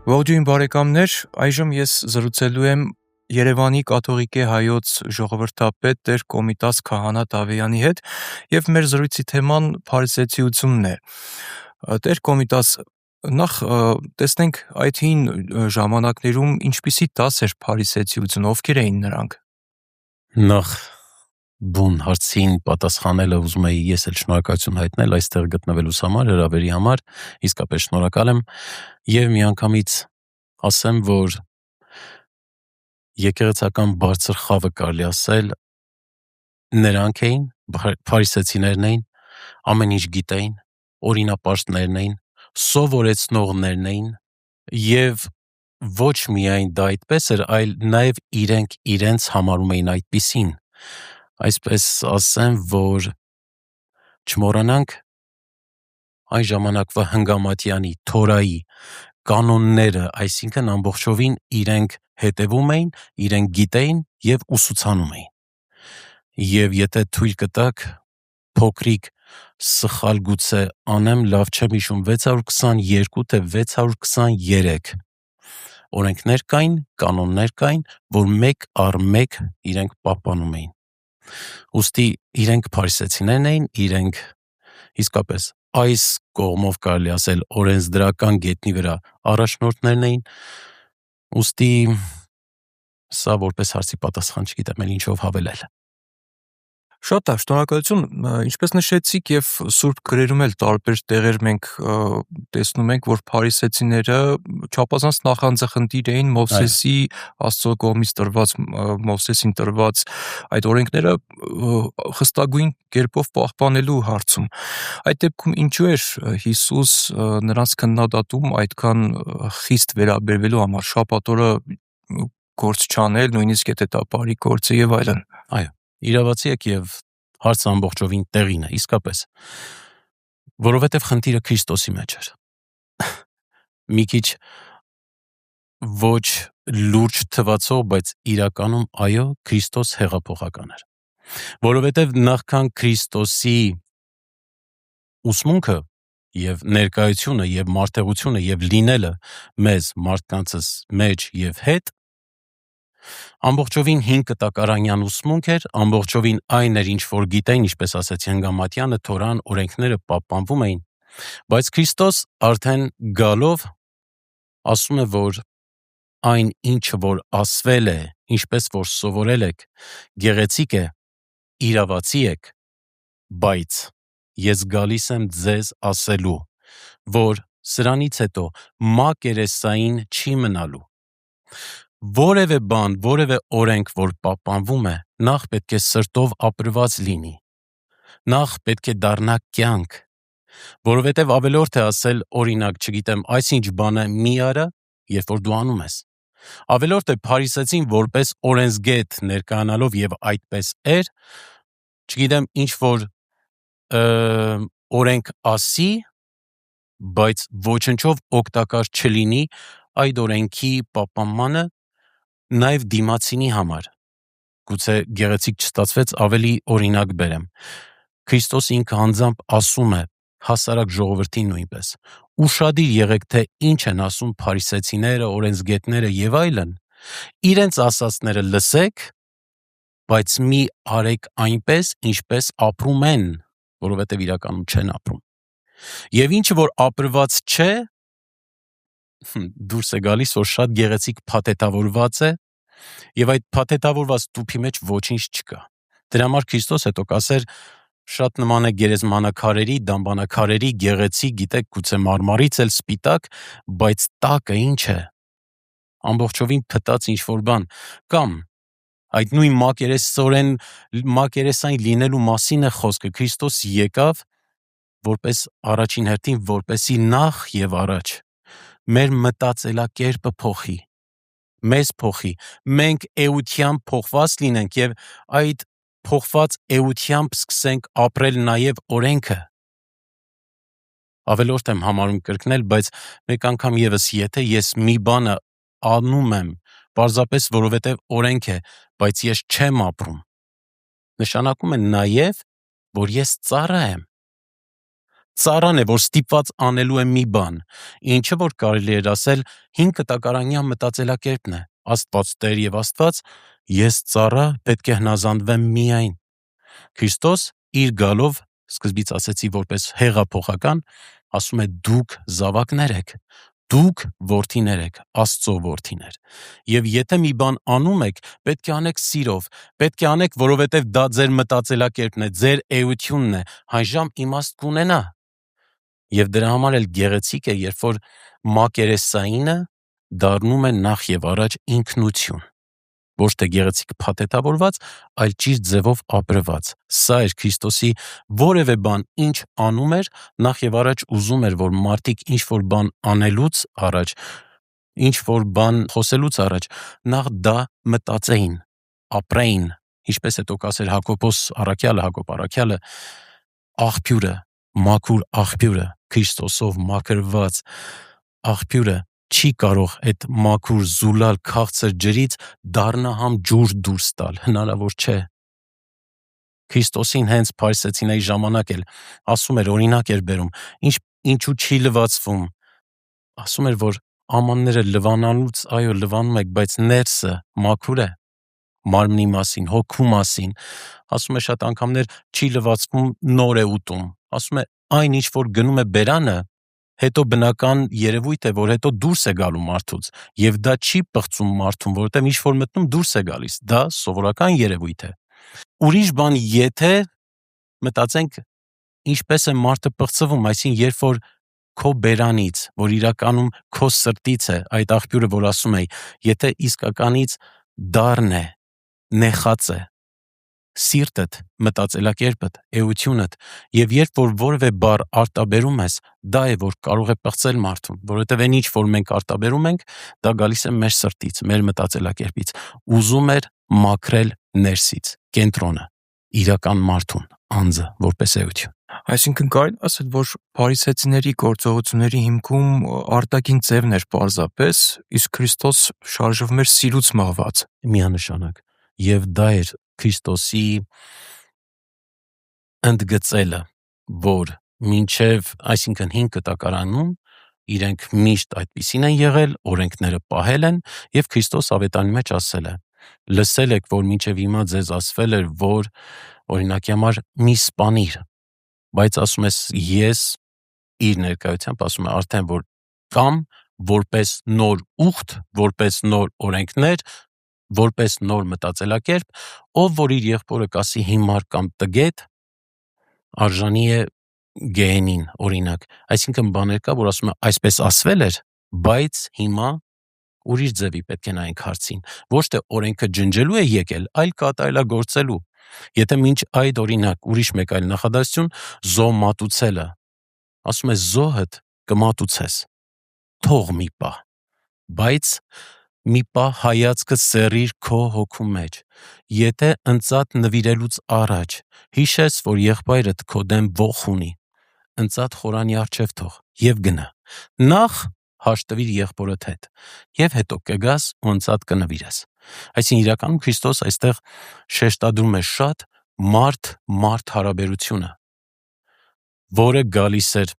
Ողջույն բարեկամներ, այժմ ես զրուցելու եմ Երևանի կաթողիկե հայոց ժողովրդապետ Տեր Կոմիտաս Քահանա Դավեյանի հետ եւ մեր զրույցի թեման փարիսեցիությունն է։ Տեր Կոմիտաս, նախ տեսնենք այդ հին ժամանակներում ինչպիսի դաս էր փարիսեցիությունը, ովքեր էին նրանք։ Նախ բուն հարցին պատասխանելը ուզում եի ես էլ շնորհակալություն հայտնել այստեղ գտնվելուս համար, հրավերի համար, իսկապես շնորհակալ եմ եւ միանգամից ասեմ, որ եկեղեցական բարձր խավը կարելի ասել նրանք էին, փարիսեցիներն էին, ամեն ինչ գիտեին, օրինապաշտներն էին, սովորեցնողներն էին եւ ոչ միայն դա այդպես էր, այլ նաեւ իրենք իրենց համարում էին այդպիսին, այսպես ասեմ, որ չմոռանանք այն ժամանակվա հնգամատյանի Թորայի կանոնները, այսինքն ամբողջովին իրենք հետևում էին, իրենք գիտեին եւ ուսուցանում էին։ Եվ եթե թույլ կտաք, փոքրիկ սխալ գուցե անեմ, լավ չեմ հիշում, 622 թե 623 օրենքներ կային, կանոններ կային, որ մեկ առ մեկ իրենք պահպանում էին։ Ուստի իրենք փարիսեցիներն էին, իրենք իսկապես այս կողմով կարելի ասել օրենսդրական գետնի վրա առաջնորդներն էին, ուստի սա որպես հարցի պատասխան չգիտեմ էլ ինչով հավելել։ Շատ լավ, շնորհակալություն, ինչպես նշեցիք եւ Սուրբ գրերում էլ տարբեր տեղեր մենք տեսնում ենք, որ փարիսեցիները չափազանց նախանձախնդիր էին Մովսեսի Աստծո կողմից տրված Մովսեսին տրված այդ օրենքները խստագույն կերպով պահպանելու հարցում։ Այդ դեպքում ինչու էր Հիսուս նրանց քննադատում այդքան խիստ վերաբերվելու համար, շաբաթ օրը գործ չանել, նույնիսկ եթե դա բարի գործ է եւ այլն։ Այո, իրավացի եք եւ հարցը ամբողջովին տեղին է, իսկապես, որովհետեւ խնդիրը Քրիստոսի մեջ էր։ Մի քիչ ոչ լուրջ թվացող, բայց իրականում այո, Քրիստոս հեղափոխական էր։ Որովհետեւ նախքան Քրիստոսի ուսմունքը եւ ներկայությունը եւ մարդեղությունը եւ լինելը մեզ մարդկանցս մեջ եւ հետ ամբողջովին 5 կտակարանյան ուսմունք էր, ամբողջովին այն էր, ինչ որ գիտեին, ինչպես ասեցի հնգամատյանը, Թորան, օրենքները պահպանվում էին, բայց Քրիստոս արդեն գալով ասում է, որ այն ինչը որ ասվել է, ինչպես որ սովորել եք, գեղեցիկ է, իրավացի եք, բայց ես գալիս եմ ձեզ ասելու, որ սրանից հետո մակերեսային չի մնալու։ Որևէ բան, որևէ օրենք, որ պահպանվում է, նախ պետք է սրտով ապրված լինի, նախ պետք է դառնա կյանք, որովհետև ավելորդ է ասել, օրինակ, չգիտեմ, այսինչ բանը մի արա, երբ որ դու անում ես։ Ավելորդ է փարիսեցին որպես օրենսգետ ներկայանալով եւ այդպես էր, չգիտեմ, ինչ որ օրենք ասի, բայց ոչնչով օգտակար չլինի այդ օրենքի պահպանմանը նաև դիմացինի համար։ Գուցե գեղեցիկ չստացվեց ավելի օրինակ բերեմ։ Քրիստոս ինքը անձամբ ասում է հասարակ ժողովրդին նույնպես. ուշադիր եղեք, թե ինչ են ասում փարիսեցիները, օրենսգետները եւ այլն, իրենց ասածները լսեք, բայց մի արեք այնպես, ինչպես ապրում են, որովհետեւ իրականում չեն ապրում։ Եվ ինչը որ ապրված չէ, դուրս է գալիս, որ շատ գեղեցիկ փաթեթավորված է, եւ այդ փաթեթավորված տուփի մեջ ոչինչ չկա։ Դրա համար Քրիստոս հետո կասեր, շատ նման է գերեզմանակարերի, դամբանակարերի, գեղեցիկ, գիտեք, գուցե մարմարից էլ սպիտակ, բայց տակը ինչ է։ Ամբողջովին փտած ինչ-որ բան, կամ այդ նույն մակերեսային լինելու մասին է խոսքը։ Քրիստոս եկավ որպես առաջին հերթին, որպեսի նախ եւ առաջ մեր մտածելակերպը փոխի, մեզ փոխի, մենք էությամբ փոխված լինենք եւ այդ փոխված էությամբ սկսենք ապրել նաեւ օրենքը։ Ավելորդ եմ համարում կրկնել, բայց մեկ անգամ եւս, եթե ես մի բանը անում եմ, պարզապես որովհետեւ օրենք է, բայց ես չեմ ապրում, նշանակում է նաեւ, որ ես ծառա եմ։ ծառան է, որ ստիպված անելու է մի բան, ինչը որ կարելի էր ասել 5 կտակարանյան մտածելակերպն է. Աստված Տեր եւ Աստված, ես ծառա պետք է հնազանդվեմ միայն։ Քրիստոս իր գալով, սկզբից ասեցի որպես հեղափոխական, ասում է դուք զավակներ եք, դուք որդիներ եք, Աստծո որդիներ։ Եվ եթե մի բան անում եք, պետք է անեք սիրով, պետք է անեք, որովհետև դա ձեր մտածելակերպն է, ձեր էությունն է, այժմ իմաստ կունենա։ Եվ դրա համար էլ գեղեցիկ է, երբ որ մակերեսայինը դառնում է նախ եւ առաջ ինքնություն, ոչ թե գեղեցիկ փաթեթավորված, այլ ճիշտ ձևով ապրված։ Սա էր Քրիստոսի որևէ բան ինչ անում էր, նախ եւ առաջ ուզում էր, որ մարդիկ ինչ որ բան անելուց առաջ, ինչ որ բան խոսելուց առաջ, նախ դա մտածեին, ապրեին, ինչպես հետո կասեր Հակոբ Առաքյալը, աղբյուրը, մաքուր աղբյուրը, Քրիստոսով մաքրված աղբյուրը չի կարող այդ մաքուր զուլալ քաղցր ջրից դառնահամ ջուր դուրս տալ, հնարավոր չէ։ Քրիստոսին հենց փարիսեցիների ժամանակ էլ ասում էր, օրինակ էր բերում, ինչու չի լվացվում, ասում էր, որ ամանները լվանալուց, այո, լվանում եք, բայց ներսը մաքուր է, մարմնի մասին, հոգու մասին, ասում է շատ անգամներ չի լվացվում, նոր է ուտում, ասում է այն ինչ որ գնում է բերանը, հետո բնական երևույթ է, որ հետո դուրս է գալու մարդուց, եւ դա չի պղծում մարդուն, որովհետեւ ինչ որ մտնում դուրս է գալիս, դա սովորական երևույթ է։ Ուրիշ բան, եթե մտածենք ինչպես է մարդը պղծվում, այսինքն երբ որ քո բերանից, որ իրականում քո սրտից է, այդ աղբյուրը, որ ասում էի, եթե իսկականից դառն է, նեխած է, սիրտդ, մտածելակերպդ, էությունդ, եւ երբ որ որևէ բառ արտաբերում ես, դա է որ կարող է պղծել մարդուն, որովհետեւ այն ինչ որ մենք արտաբերում ենք, դա գալիս է մեր սրտից, մեր մտածելակերպից, ուզում էր մաքրել ներսից, կենտրոնը, իրական մարդուն, անձը, որպես էություն։ Այսինքն կարելի ասել, որ փարիսեցիների գործողությունների հիմքում արտաքին ձևն էր պարզապես, իսկ Քրիստոս շարժվում էր սիրուց մղված։ Միանշանակ։ Եվ դա էր Քրիստոսի ընդգծելը, որ մինչև, այսինքն 5 կտակարանում իրենք միշտ այդպիսին են եղել, օրենքները պահել են, եւ Քրիստոս ավետարանի մեջ ասել է. լսել եք, որ մինչև հիմա ձեզ ասվել էր, որ օրինակի համար մի սպանիր, բայց ասում ես ես իր ներկայությամբ ասում է արդեն որ կամ որպես նոր ուխտ, որպես նոր օրենքներ, որպես նոր մտածելակերպ, ով որ իր եղբորը կասի հիմար կամ տգետ, արժանի է գեհենին, օրինակ, այսինքն բաներ կա, որ ասում է այսպես ասվել էր, բայց հիմա ուրիշ ձևի պետք է նայենք հարցին, ոչ թե օրենքը ջնջելու է եկել, այլ կատարելագործելու։ Եթե մինչ այդ օրինակ ուրիշ մեկ այլ նախադասություն զոհ մատուցելը, ասում է զոհդ կմատուցես, թող մի պահ, բայց մի պահ հայացքը սեռիր քո հոգու մեջ, եթե ընծատ նվիրելուց առաջ հիշես, որ եղբայրդ քո դեմ ոխ ունի, ընծատ խորանի առջև թող եւ գնա, նախ հաշտվիր եղբորդ հետ եւ հետո կգաս ու ընծատ կնվիրես։ Այսինքն իրականում Քրիստոս այստեղ շեշտադրում է շատ մարդ հարաբերությունը, որը գալիս էր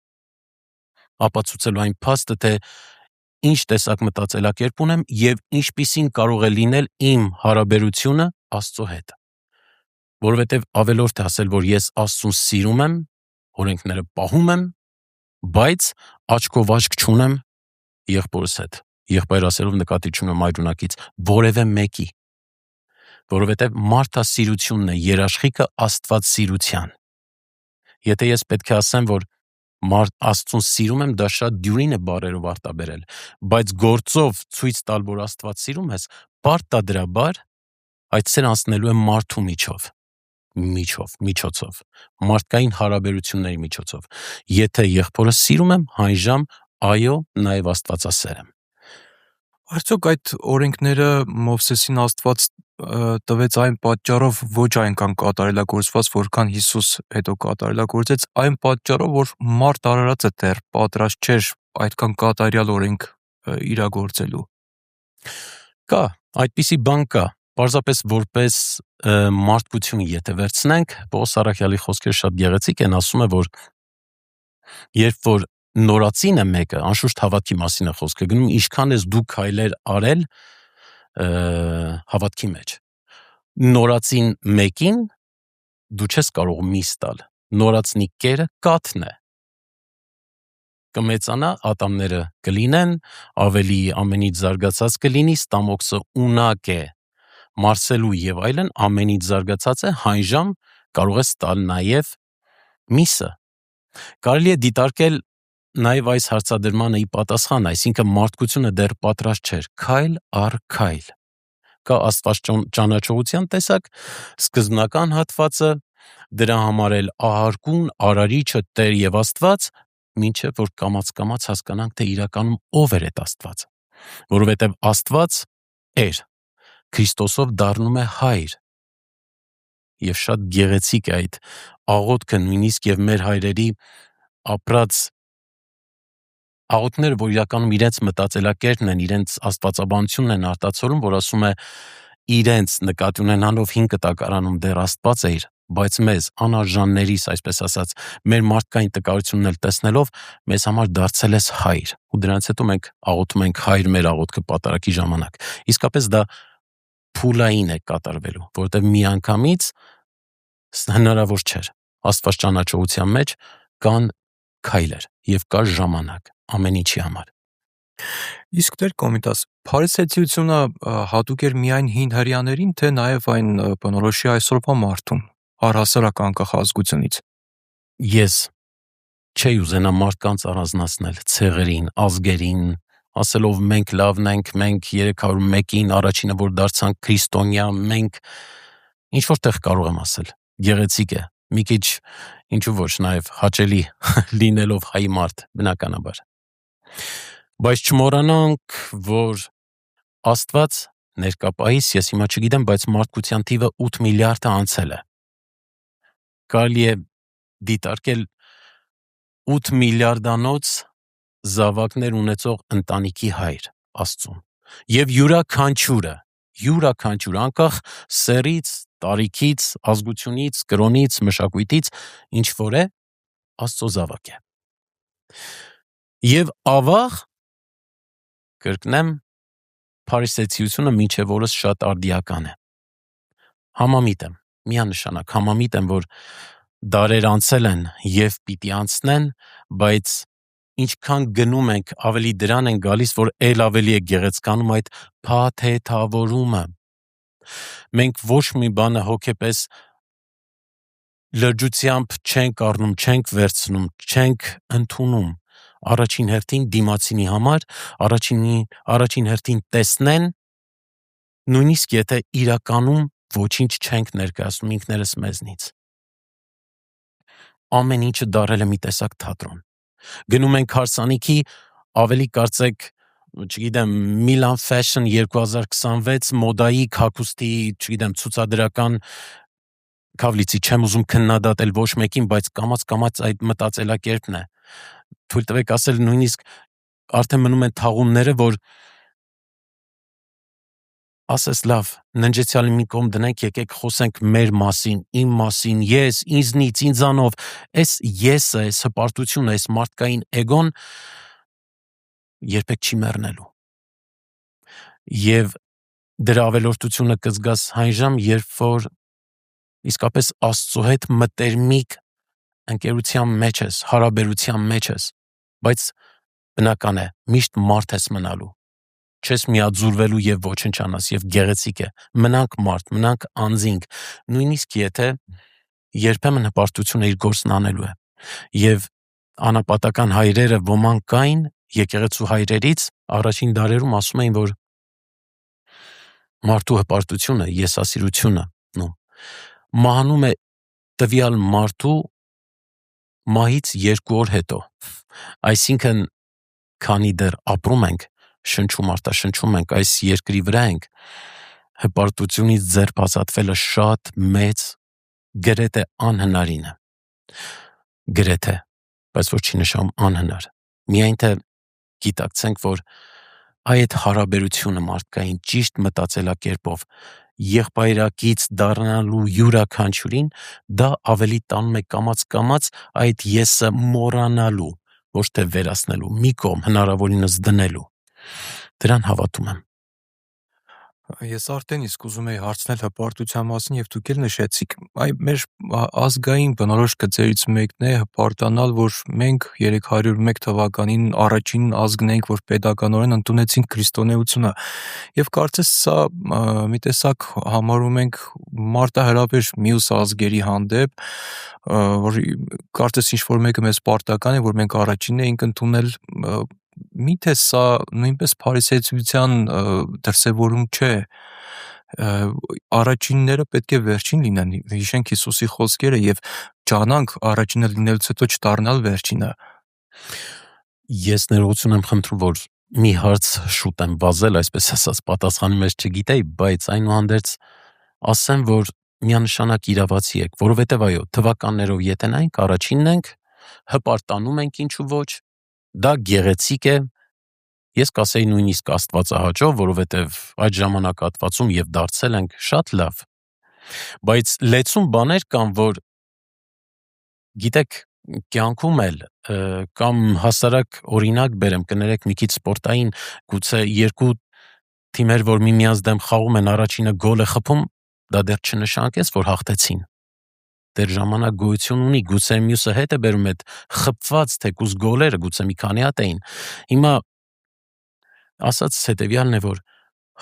ապացուցելու այն փաստը, թե ինչ տեսակ մտածելակերպ ունեմ եւ ինչպիսին կարող է լինել իմ հարաբերությունը Աստծո հետ։ Որովհետեւ ավելորդ է ասել, որ ես Աստծուն սիրում եմ, օրենքները պահում եմ, բայց աչքով աչք չունեմ եղբորս հետ։ Եղբայր ասելով նկատի չունեմ այրունակից որևէ մեկի, որովհետեւ մարդասիրությունն է երաշխիքը Աստված սիրության։ Եթե ես պետք է ասեմ, որ Աստծուն սիրում եմ, դա շատ դյուրին է բառերով արտաբերել, բայց գործով ցույց տալ, որ Աստված սիրում ես, պարտադրաբար այդ սեր անցնելու է մարդու միջոցով, մարդկային հարաբերությունների միջոցով։ Եթե եղբորը սիրում եմ, այժմ այո, նաև Աստվածասեր եմ։ Արդյոք այդ օրենքները Մովսեսին Աստված տվեց այն պատճառով ոչ այնքան կատարելագործված, որքան Հիսուս հետո կատարելագործեց, այն պատճառով, որ մարդ արարածը դեռ պատրաստ չէր այդքան կատարյալ օրենք իրագործելու։ Կա, այդպիսի բան կա, պարզապես որպես մարդկություն եթե վերցնենք, Պողոս առաքյալի խոսքերը շատ գեղեցիկ են, ասում է, որ Երբ որ նորածին է մեկը, անշուշտ հավատքի մասին է խոսքը գնում, ինչքան ես դու քայլեր արել հավատքի մեջ։ Նորածին մեկին դու չես կարող միս տալ։ Նորածնի կերը կաթն է։ Կմեծանա, ատամները կլինեն, ավելի ամենից զարգացած կլինի, ստամոքսը ունակ է, մարսելու եւ այլն, ամենից զարգացած է, հանժամ կարող է ստալ նաեւ միսը։ Կարելի է դիտարկել նաեւ այս հարցադրմանը ի պատասխան, այսինքն մարդկությունը դեռ պատրաստ չէր քայլ առ քայլ։ Կա Աստված ճանաչողության տեսակ, սկզբնական հատվածը, դրա համար էլ ահարկուն, արարիչը Տեր եւ Աստված, մինչև որ կամաց հասկանանք, թե իրականում ով էր այդ Աստվածը, որովհետև Աստված էր, Քրիստոսով դառնում է հայր, եւ շատ գեղեցիկ է այդ աղոթքը, նույնիսկ եւ մեր հայրերի ապրած աղոթքները, որ իրականում իրենց մտածելակերպն են, իրենց աստվածաբանությունն են արտացոլում, որ ասում է իրենց նկատի ունենալով 5 կտակարանում դեռ Աստված էր, բայց մեզ անարժաններիս, այսպես ասած, մեր մարդկային տկարությունն էլ տեսնելով, մեզ համար դարձել ես հայր, ու դրանից հետո մենք աղոթում ենք հայր մեր աղոթքը պատարագի ժամանակ։ Իսկապես դա փուլային է կատարվելու, որովհետև միանգամից հնարավոր չէր։ Աստված ճանաչողության մեջ կան քայլեր եւ կա ժամանակ ամեն ինչի համար։ Իսկ Տեր Կոմիտաս, փարիսեցիությունը հատուկ էր միայն հին հրեաներին, թե նաև այն բնորոշի այսօրվա մարդուն, առհասարակ անկախ ազգությունից։ Ես չէի ուզենա մարդկանց առանձնացնել ցեղերին, ազգերին, ասելով մենք լավն ենք, մենք 301-ին առաջինը որ դարձանք քրիստոնյա, մենք ինչ որտեղ կարող եմ ասել, գեղեցիկ է, մի քիչ ինչու ոչ նաև հաճելի լինելով հայ մարդ, բնականաբար։ Բայց չմոռանանք, որ Աստված ներկապահիս, ես հիմա չգիտեմ, բայց մարդկության թիվը 8 միլիարդը անցել է։ Կարելի է դիտարկել 8 միլիարդանոց զավակներ ունեցող ընտանիքի հայր Աստծուն։ Եվ յուրաքանչյուրը, անկախ սեռից, տարիքից, ազգությունից, կրոնից, մշակույթից, ինչ որ է, Աստծո զավակ է։ Եվ ավաղ, կրկնեմ, փարիսեցիությունը մինչև օրս շատ արդիական է։ Համամիտ եմ, միանշանակ համամիտ եմ, որ դարեր անցել են եւ պիտի անցնեն, բայց ինչքան գնում ենք, ավելի դրան են գալիս, որ ել ավելի է գեղեցկանում այդ փաթեթավորումը։ Մենք ոչ մի բանը հոգեպես լրջությամբ չենք առնում, չենք վերցնում, չենք ընդունում։ Առաջին հերթին դիմացինի համար, առաջին հերթին տեսնեն, նույնիսկ եթե իրականում ոչինչ չենք ներկայացնում ինքներս մեզնից։ Ամեն ինչը դարել է մի տեսակ թատրոն։ Գնում ենք հարսանիքի, ավելի կարծեք, չգիտեմ, Milan Fashion 2026 մոդայի հագուստի, չգիտեմ, ցուցադրական քավլիցի չեմ ուզում քննադատել ոչ մեկին, բայց կամաց այդ մտածելակերպն է։ Թույլ տվեք ասել, նույնիսկ արդեն մնում են թաղումները, որ ասես լավ, ննջեցյալի մի կողմ դնենք, եկեք խոսենք մեր մասին, իմ մասին, ես, ինձնից, ինձանով, այս եսը, այս հպարտությունը, այս մարդկային էգոն երբեք չի մեռնելու։ Եվ դրա ավելորդությունը կզգաս հանժամ, երբ որ իսկապես Աստծո հետ մտերմիկ ընկերության մեջ ես, հարաբերության մեջ ես, բայց բնական է, միշտ մարդ ես մնալու, չես միաձուլվելու եւ ոչնչանաս եւ գեղեցիկ է, մնանք մարդ, մնանք անձինք, նույնիսկ եթե երբեմն հպարտությունը իր գործն անելու է։ Եվ անապատական հայրերը ոմանք կային, եկեղեցու հայրերից առաջին դարերում ասում էին, որ մարդու հպարտությունը, եսասիրությունը, մահանում է տվյալ մարդու մահից 2 օր հետո, այսինքն քանի դեռ ապրում ենք, շնչում արտաշնչում ենք, այս երկրի վրա ենք, հպարտությունից ձեռք ազատվելը շատ մեծ, գրեթե անհնարին է, գրեթե, բայց որ չի նշանակում անհնար, միայն թե գիտակցենք, որ այդ հարաբերությունը մարդկային ճիշտ մտածելակերպով եղբայրակից դառնալու յուրաքանչյուրին, դա ավելի տանում է կամաց այդ եսը մոռանալու, ոչ թե վերացնելու, մի կողմ հնարավորինս դնելու։ Դրան հավատում եմ։ Ես արդեն իսկ ուզում եի հարցնել հպարտության մասին եւ դուք էլ նշեցիք, մեր ազգային բնորոշ գծերից մեկն է հպարտանալ, որ մենք 301 թվականին առաջին ազգն ենք, որ պետականորեն ընդունեցինք քրիստոնեությունը եւ կարծես սա մի տեսակ համարում ենք մարտահրավեր մյուս ազգերի հանդեպ, որ կարծես ինչ որ մեկը մեզ պարտական է, որ մենք առաջինն էինք ընդունել, միթե սա նույնպես փարիսեցիության դրսևորում չէ։ Առաջինները պետք է վերջին լինեն, հիշենք Հիսուսի խոսքերը եւ ջանանք առաջինը լինելուց հետո չդառնալ վերջինը։ Ես ներողություն եմ խնդրում, որ մի հարց շուտ եմ վազել, այսպես ասած, պատասխանը մեզ չգիտեի, բայց այնուհանդերձ ասեմ, որ միանշանակ իրավացի եք, որովհետև այո, թվականներով եթե նայենք, առաջինն ենք, հպարտանում ենք ինչու ոչ, դա գեղեցիկ է, ես կասեի նույնիսկ աստվածահաճո, որովհետև այդ ժամանակահատվածում եւ դարձել ենք շատ լավ, բայց լեցուն բաներ կան, որ գիտեք, կյանքում էլ կամ հասարակ օրինակ բերեմ, կներեք մի քիչ սպորտային, գուցե երկու թիմեր, որ միմյանց դեմ խաղում են, առաջինը գոլ է խփում, դա դեռ չնշանակեց, որ հաղթեցին։ Դեռ ժամանակ գոյություն ունի, գուցե մյուսը հետ է բերում այդ խփված թեկուզ գոլերը, գուցե մի քանի հատ էին։ Հիմա ասածս հետևյալն է, որ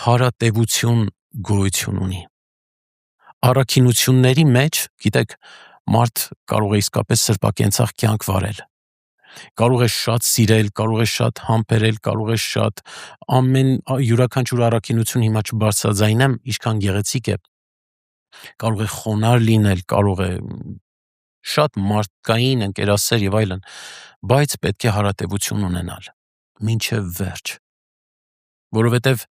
հարատևություն գոյություն ունի։ Առաքինությունների մեջ, գիտեք, մարդ կարող է իսկապես սրբակենցաղ կյանք վարել։ Կարող է շատ սիրել, կարող է շատ համբերել, կարող է շատ ամեն յուրաքանչյուր առաքինություն հիմա չբարձրաձայնեմ, ինչքան գեղեցիկ է։ Կարող է խոնարհ լինել, կարող է շատ մարդկային, ընկերասեր եւ այլն, բայց պետք է հարատևություն ունենալ մինչև վերջ։ Որովհետև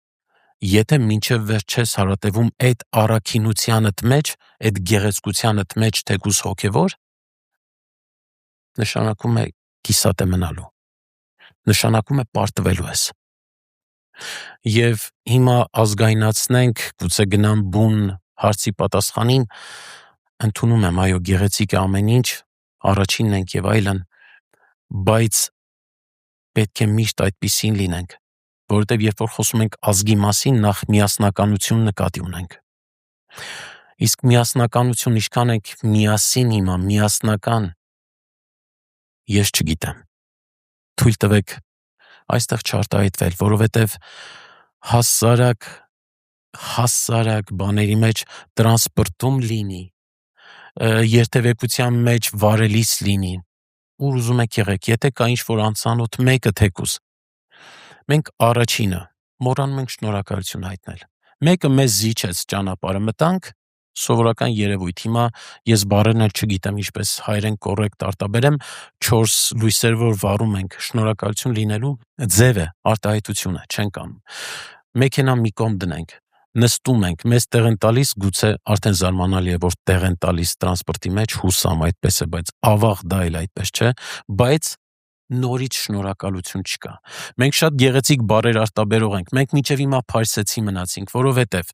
եթե մինչև վերջ չես հարատևում այդ առաքինությանդ մեջ, այդ գեղեցկությանդ մեջ թեկուզ հոգևոր, նշանակում է կիսատ է մնալու, նշանակում է պարտվելու ես։ Եվ հիմա ազգայնացնենք, գուցե գնամ բուն հարցի պատասխանին, ընդունում եմ, այո, գեղեցիկ է ամեն ինչ, առաջինն ենք եւ այլն, բայց պետք է միշտ այդպիսին լինենք, որովհետև երբ որ խոսում ենք ազգի մասին, նախ միասնականություն նկատի ունենք։ Իսկ միասնականություն ինչքան ենք միասին հիմա, միասնական, ես չգիտեմ։ Թույլ տվեք այստեղ չարտահայտվել, որովհետև հասարակ բաների մեջ տրանսպորտում լինի, երթևեկության մեջ վարելիս լինի, ուր ուզում եք եղեք, եթե կա ինչ-որ անծանոթ մեկը թեկուզ, մենք առաջինը մոռանում ենք շնորհակալություն հայտնել։ Մեկը մեզ զիջեց ճանապարհը, մտանք, սովորական երևույթ։ Հիմա ես բառերն էլ չգիտեմ ինչպես հայերեն կոռեկտ արտաբերեմ, 4 լույսեր որ վառում ենք, շնորհակալություն լինելու ձև է, արտահայտություն է, չենք անում։ Մեքենան մի կողմ դնենք, նստում ենք, մեզ տեղ են տալիս, գուցե արդեն զարմանալի է, որ տեղ են տալիս տրանսպորտի մեջ, հուսամ այդպես է, բայց ավաղ դա էլ այդպես չէ, բայց նորից շնորհակալություն չկա։ Մենք շատ գեղեցիկ բառեր արտաբերող ենք, մենք մինչև հիմա փարիսեցի մնացինք, որովհետև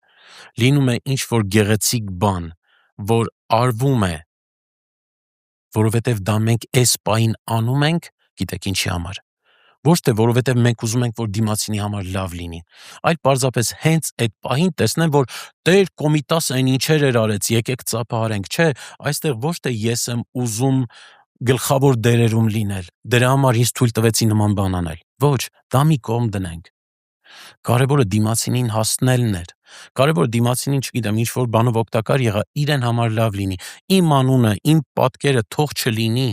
լինում է ինչ-որ գեղեցիկ բան, որ արվում է, որովհետև դա մենք այս պահին անում ենք, գիտեք ինչի համար։ Ոչ թե որովհետև մենք ուզում ենք, որ դիմացինի համար լավ լինի, այլ պարզապես հենց այդ պահին տեսնեմ, որ Տեր Կոմիտաս այն ինչեր էր արեց, եկեք ծափահարենք, չէ, այստեղ ոչ թե ես եմ ուզում գլխավոր դերերում լինել, դրա համար ինձ թույլ տվեցի նման բան անել։ Ոչ, դա մի կողմ դնենք։ Կարևորը դիմացինին հասնելն էր։ Կարևորը դիմացինին, չգիտեմ, ինչ որ բանով օգտակար եղա, իրեն համար լավ լինի։ Իմ անունը, իմ պատկերը թող չլինի։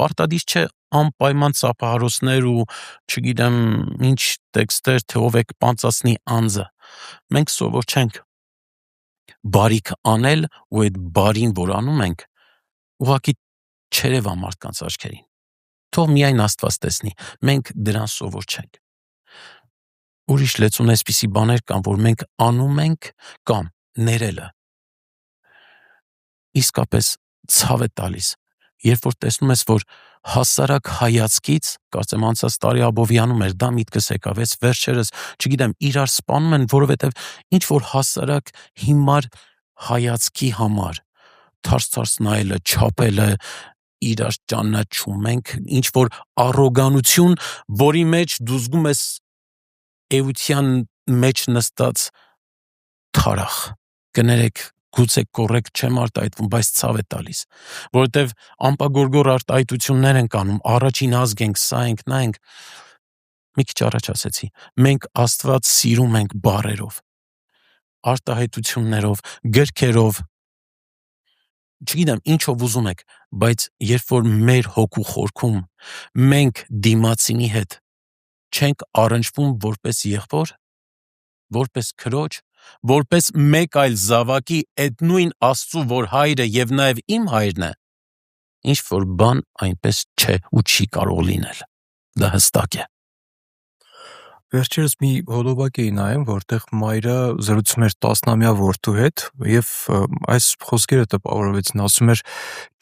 Պարտադիր չէ անպայման ծափահարոցներ ու չգիտեմ ինչ տեքստեր, թե ով եք պանծացնի անձը։ Մենք սովոր չենք բարիք անել ու այդ բարին, որ անում ենք, ուղղակի չերևա մարդկանց աչքերին։ Թող միայն Աստված տեսնի, մենք դրան սովոր չենք։ Ուրիշ լեցուն այսպիսի բաներ կան, որ մենք անում ենք կամ ներելը իսկապես ցավ է տալիս, երբ որ տեսնում ես, որ հասարակ հայացքից, կարծեմ անցած տարի Աբովյանում էր, դա միտքս եկավ, ես վերջերս, չգիտեմ, իրար սպանում են, որովհետև ինչ որ հասարակ հիմար հայացքի համար, թարս նայելը, չափելը, իրար ճանաչում ենք, ինչ որ առոգանություն, որի մեջ դու զգում ես էության մեջ նստած թարախ, կներեք, գուցե կոռեկտ չեմ արտահայտվում, բայց ցավ է տալիս, որովհետև ամպագորգոր արտահայտություններ ենք անում, առաջին ազգ ենք, սա ենք, նա ենք, մի քիչ առաջ ասեցի, մենք Աստված սիրում ենք բառերով, արտահայտություններով, գրքերով, չգիտեմ, ինչով ուզում եք, բայց երբ որ մեր հոգու խորքում մենք դիմացինի հետ չենք առնչվում որպես եղբոր, որպես քրոջ, որպես մեկ այլ զավակի այդ նույն Աստծու, որ հայրը եւ նաեւ իմ հայրն է, ինչ որ բան այնպես չէ ու չի կարող լինել, դա հստակ է։ Վերջերս մի հոդովակ էի նայում, որտեղ մայրը զրուցում էր 10-ամյա որդու հետ եւ այս խոսքերը տպավորվեցին, ասում էր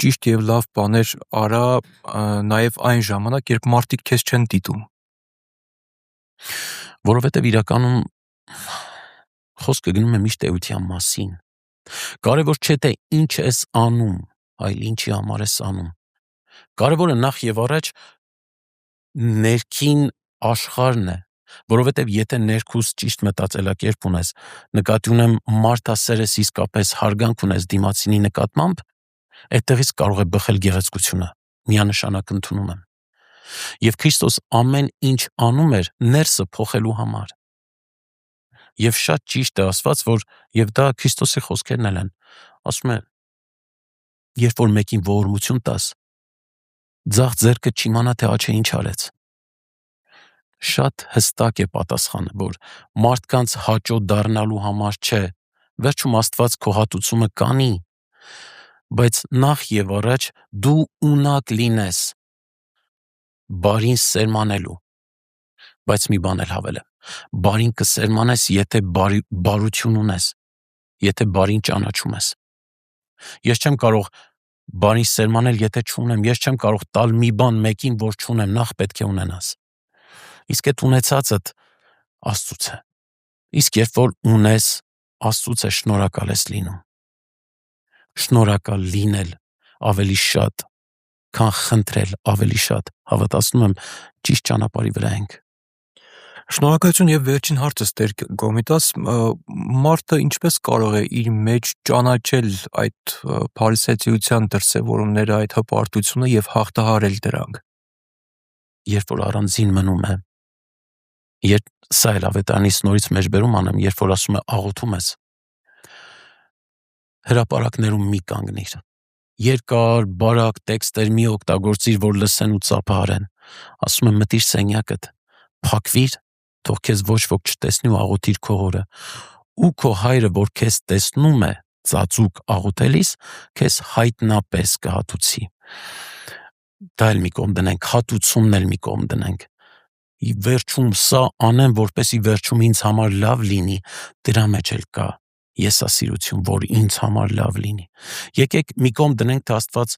ճիշտ եւ լավ բաներ արա նաեւ այն ժամանակ, երբ մարդիկ քեզ չեն դիտում։ Որովհետեւ իրականում խոսքը գնում է միշտ էության մասին։ Կարևոր չէ թե ինչ ես անում, այլ ինչի համար ես անում։ Կարևորը նախ եւ առաջ ներքին աշխարհն է, որովհետև եթե ներքուս ճիշտ մտածելակերպ ունես, նկատի ունեմ մարդասեր ես իսկապես հարգանք ունես դիմացինի նկատմամբ, այդտեղից կարող է բխել գեղեցկությունը, միանշանակ ընդունում եմ։ Եվ Քրիստոս ամեն ինչ անում էր ներսը փոխելու համար։ Եվ շատ ճիշտ է ասված, որ եւ դա Քրիստոսի խոսքերն են, ասում է, երբ որ մեկին ողորմություն տաս, ձախ ձեռքը չիմանա թե աչքը ինչ արեց։ Շատ հստակ է պատասխանը, որ մարդկանց հաճո դառնալու համար չէ, վերջում Աստված քո հատուցումը կանի, բայց նախ եւ առաջ դու ունակ լինես բարին սերմանելու, բայց մի բան էլ հավելեմ, բարին կսերմանես, եթե բարություն ունես, եթե բարին ճանաչում ես։ Ես չեմ կարող բարին սերմանել, եթե չունեմ, ես չեմ կարող տալ մի բան մեկին, որ չունեմ, նախ պետք է ունենաս։ Իսկ այդ ունեցածդ Աստծուց է։ Իսկ երբ որ ունես, Աստծուց է, շնորհակալ ես լինում։ Շնորհակալ լինել ավելի շատ, քան խնդրել ավելի շատ, հավատացնում եմ, ճիշտ ճանապարհի վրա ենք։ Շնորհակալություն եւ վերջին հարցս Տեր Կոմիտաս, մարդը ինչպես կարող է իր մեջ ճանաչել այդ փարիսեցիության դրսևորումները, այդ հպարտությունը եւ հաղթահարել դրանք։ Երբ որ առանձին մնում է, երբ սա էլ ավետարանից նորից մեջբերում անեմ, երբ որ ասում է աղոթում ես, հրապարակներում մի կանգնիր։ Երկար, բարակ տեքստեր մի օգտագործիր, որ լսեն ու ծափահարեն։ Ասում եմ մտիր սենյակդ, փակվիր, թող քեզ ոչ ոք չտեսնի ու աղոթիր քո Հորը։ Ու քո հայրը, որ քեզ տեսնում է ծածուկ աղոթելիս, քեզ հայտնապես կհատուցի։ Դա էլ մի կողմ դնենք, հատուցումն էլ մի կողմ դնենք։ Վերջում սա անեմ, որպեսի վերջում ինձ համար լավ լինի, դրա մեջ էլ կա եսասիրություն, որ ինձ համար լավ լինի։ Եկեք մի կողմ դնենք, թե Աստված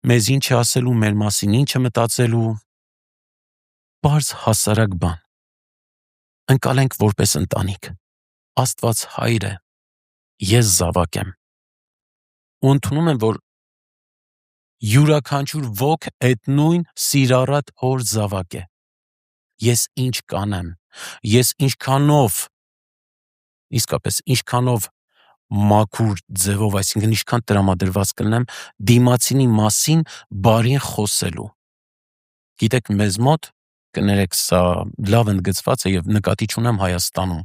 մեզ ինչ է ասելու, մեր մասին ինչ է մտածելու, բարձ հասարակ բան։ Ընկալենք որպես ընտանիք։ Աստված հայր է, ես զավակ եմ։ Ու ընդունում եմ, որ յուրաքանչյուր ոք այդ նույն սիրառատ հոր զավակ է։ Ես ինչ կանեմ, ես ինչքանով, իսկապես ինչքանով մաքուր ձևով, այսինքն ինչքան տրամադրված կլինեմ դիմացինի մասին բարին խոսելու։ Գիտեք, մեզ մոտ, կներեք, սա լավ ընդգծված է եւ նկատի չունեմ Հայաստանում,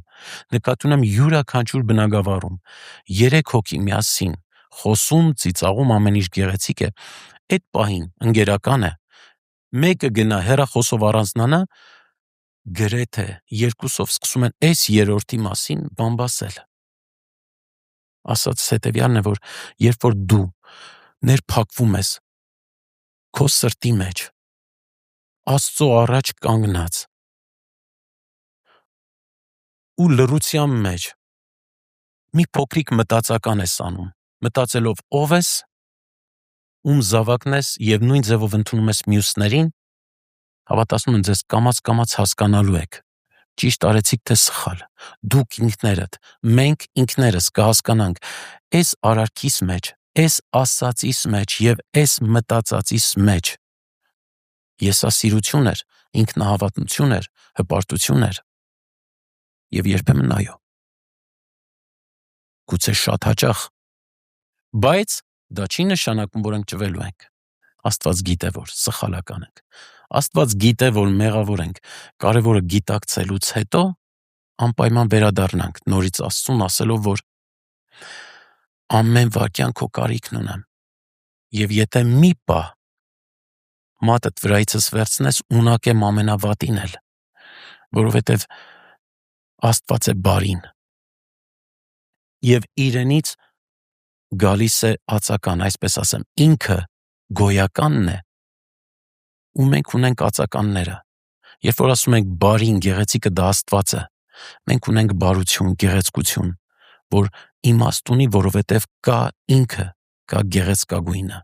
նկատի ունեմ յուրաքանչյուր բնակավարում, 3 հոգի միասին խոսում, ծիծաղում, ամեն ինչ գեղեցիկ է, այդ պահին ընկերական է, մեկը գնա հեռախոսով առանձնանա, գրեթե երկուսով սկսում են այս երրորդի մասին բամբասել։ Ասած հետևյալն է, որ երբ որ դու ներփակվում ես քո սրտի մեջ, Աստծո առաջ կանգնած ու լռության մեջ մի փոքրիկ մտածական ես անում, մտածելով ով ես, ում զավակն ես եւ նույն ձևով ընդունում ես մյուսներին, հավատացնում եմ ձեզ կամաց հասկանալու եք։ Ճիշտ արեցիք թե սխալ։ Դուք ինքներդ, մենք ինքներս կհասկանանք այս արարքիս մեջ, այս ասածիս մեջ եւ այս մտածածիս մեջ եսասիրություն էր, ինքնահավատություն էր, հպարտություն էր եւ երբեմն այո։ Գուցե շատ հաճախ, բայց դա չի նշանակում, որ ենք ճվելու ենք։ Աստված գիտե, որ սխալական ենք։ Աստված գիտե, որ մեղավոր ենք։ Կարևորը գիտակցելուց հետո անպայման վերադառնանք նորից Աստծուն, ասելով, որ ամեն վայրկյան քո կարիքն ունեմ։ Եվ եթե մի պահ մատդ վրայիցս վերցնես, ունակ եմ ամենավատին էլ, որովհետև Աստված է բարին։ Եվ իրենից գալիս է ածական, այսպես ասեմ, ինքը գոյականն է, ու մենք ունենք ածականները։ Երբ որ ասում ենք բարին, գեղեցիկը դա Աստված է, մենք ունենք բարություն, գեղեցկություն, որ իմաստ ունի, որովհետև կա ինքը, կա գեղեցկագույնը։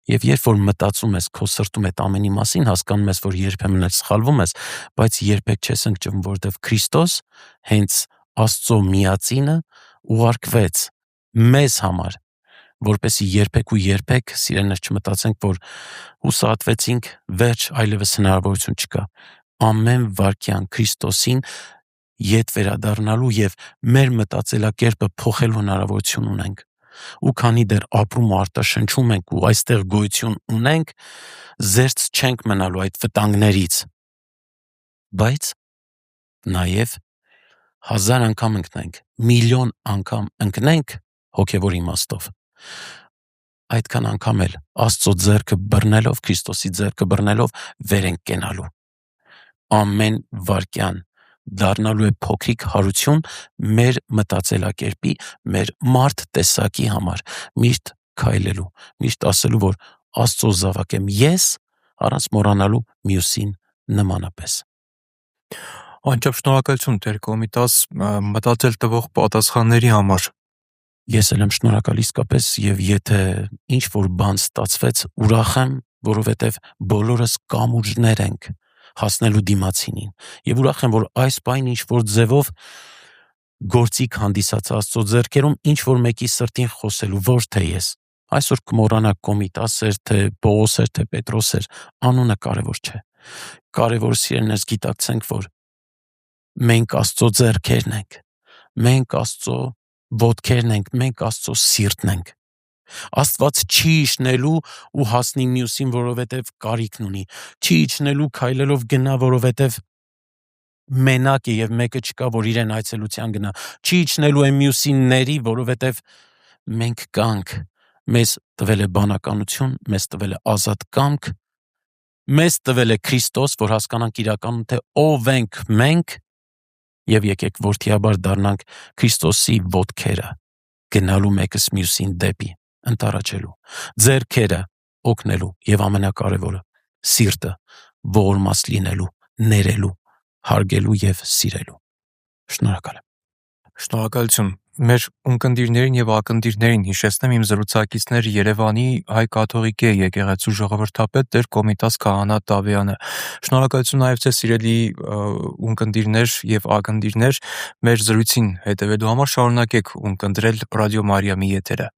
Եվ երբ որ մտածում ես քո սրտում այդ ամենի մասին, հասկանում ես, որ երբեմն էլ սխալվում ես, բայց երբեք չես ընկճվում, որովհետև Քրիստոս հենց Աստծո միածինը ուղարկվեց մեզ համար, որպեսզի երբեք սիրելիներ չմտածենք, որ հուսահատվեցինք, վերջ, այլևս հնարավորություն չկա։ Ամեն վայրկյան Քրիստոսին ետ վերադառնալու եւ մեր մտածելակերպը փոխելու հնարավորություն ունենք։ Ու քանի դեռ ապրում ու արտաշնչում ենք ու այստեղ գոյություն ունենք, զերծ չենք մնալու այդ վտանգներից։ Բայց նաեւ 1000 անգամ ընկնենք, միլիոն անգամ ընկնենք հոգևոր իմաստով, այդքան անգամ էլ Աստծո ձեռքը բռնելով, Քրիստոսի ձեռքը բռնելով վեր ենք կենալու։ Ամեն վայրկյան դառնալու է փոքրիկ հարություն մեր մտածելակերպի, մեր մարդ տեսակի համար, միշտ քայլելու, միշտ ասելու, որ Աստծո զավակ եմ ես, առանց մոռանալու մյուսին նմանապես։ Անչափ շնորհակալություն Տեր Կոմիտաս մտածել տվող պատասխանների համար։ Ես էլ եմ շնորհակալ իսկապես, եւ եթե ինչ որ բան ստացվեց, ուրախ եմ, որովհետեւ բոլորս կամուրջներ ենք հասնելու դիմացինին, եւ ուրախ եմ, որ այս բան ինչ որ ձևով գործիք հանդիսած Աստծո ձեռքերում ինչ որ մեկի սրտին խոսելու, ոչ թե ես։ Այսօր կմոռանա Կոմիտաս էր, թե Պողոս էր, թե Պետրոս էր, անունը կարևոր չէ։ Կարևոր սիրելիներս գիտակցենք, որ մենք Աստծո ձեռքերն ենք, մենք Աստծո ոտքերն ենք, մենք Աստծո սիրտն ենք։ Աստված չի իջնելու ու հասնի մյուսին, որովհետև կարիքն ունի, չի իջնելու քայլելով գնա, որովհետև մենակ է եւ մեկը չկա, որ իրեն այցելության գնա, չի իջնելու է մյուսին ների, որովհետև մենք կանք, մեզ տվել է բանականություն, մեզ տվել է ազատ կամք, մեզ տվել է Քրիստոս, որ հասկանանք իրականում, թե ով ենք մենք, եւ եկեք որդիաբար դառնանք Քրիստոսի ոտքերը, գնալու մեկս մյուսին դեպի, ընտարաչելու, ձեռքերը օգնելու եւ ամենակարևորը սիրտը ողորմած լինելու, ներելու, հարգելու եւ սիրելու։ Շնորհակալ եմ։ Շնորհակալություն։ Մեր ունկնդիրներին եւ ակնդիրներին հիշեցնեմ իմ զրուցակիցներ Երևանի հայ կաթողիկե եկեղեցու ժողովրդապետ Տեր Կոմիտաս Քահանա Տավյանը։ Շնորհակալություն նաեւ ձեզ սիրելի ունկնդիրներ եւ ակնդիրներ մեր զրույցին հետեւելու համար, շարունակեք ունկնդրել Ռադիո Մարիամի եթերը։